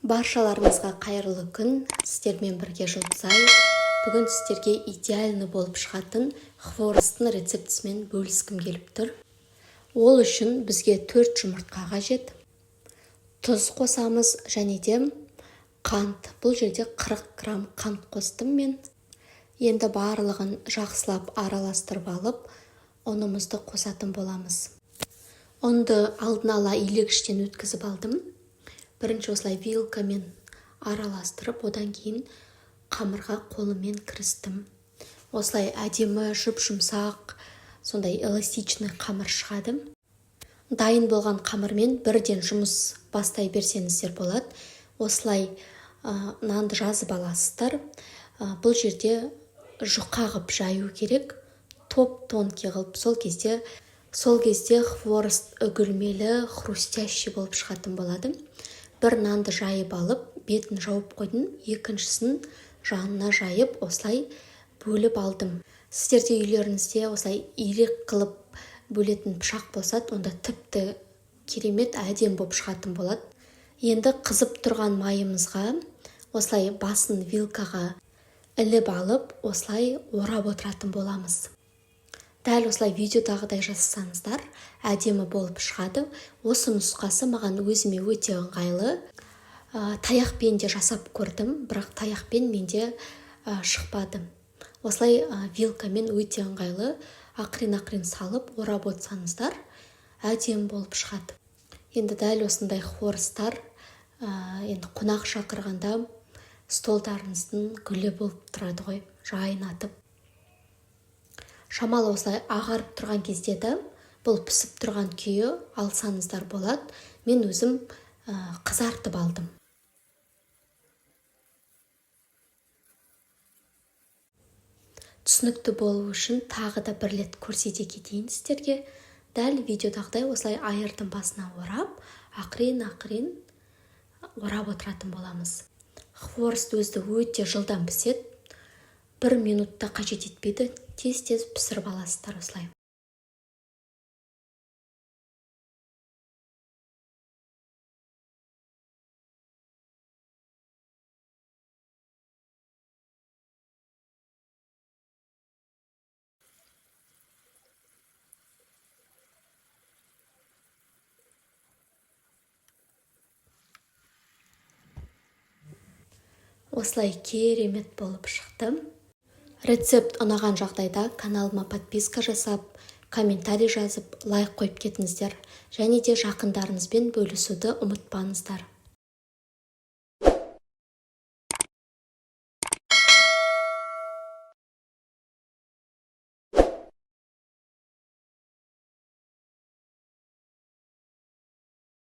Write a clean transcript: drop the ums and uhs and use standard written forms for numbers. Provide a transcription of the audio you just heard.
Баршаларыңызға қайырлы күн, сіздермен бірге Жұлдызай. Бүгін сіздерге идеальны болып шығатын хворостың рецептісімен бөліскім келіп тұр. Ол үшін бізге 4 жұмыртқа қажет. Тұз қосамыз және де қант. Бұл жерде 40 грамм қант қостым мен. Енді барлығын жақсылап араластырып алып, ұнымызды қосатын боламыз. Ұнды алдын ала илегіштен өткізіп алдым. Бірінші осылай вилкамен араластырып, одан кейін қамырға қолыммен кірістім. Осылай әдемі, жұп-жұмсақ, сондай эластичный қамыр шығады. Дайын болған қамырмен бірден жұмыс бастай берсеңіздер болады. Осылай нанды жазып аласыздар. Бұл жерде жұқа ғып жаю керек, топ-тонкий қылып. Сол кезде хворост үгілмелі, хрустящий болып шығатын болады. Бір нанды жайып алып, бетін жауып қойдым, екіншісін жанына жайып, осылай бөліп алдым. Сіздерде үйлеріңізде осылай ирек қылып бөлетін пышақ болса, онда тіпті керемет әдем болып шығатын болады. Енді қызып тұрған майымызға осылай басын вилкаға іліп алып, осылай орап отыратын боламыз. Дәл осылай видеодағыдай жасасаңыздар, әдемі болып шығады. Осы нұсқасы маған өзіме өте ыңғайлы. Таяқпен де жасап көрдім, бірақ таяқпен менде шықпады. Осылай вилкамен өте ыңғайлы. Ақырын-ақырын салып, орап отырсаңыздар, әдемі болып шығады. Енді дәл осындай хворостар, енді қонақ шақырғанда столдарыңыздың гүлі болып тұрады ғой, жайнатып. Шамалы осылай ағарып тұрған кезде де бұл пісіп тұрған күйі алсаңыздар болады. Мен өзім қызартып алдым. Түсінікті болу үшін тағы да бір рет көрсете кетейін сіздерге. Дәл видеодағыдай осылай айырдың басына орап, ақырын-ақырын орап отыратын боламыз. Хворост өзі өте жылдам піседі. 1 минутта қажет етпейді, тез-тез пісіріп аласыздар осылай. Осылай керемет болып шықты. Рецепт ұнаған жағдайда каналыма подписка жасап, комментарий жазып, лайк қойып кетіңіздер. Және де жақындарыңызбен бөлісуді ұмытпаңыздар.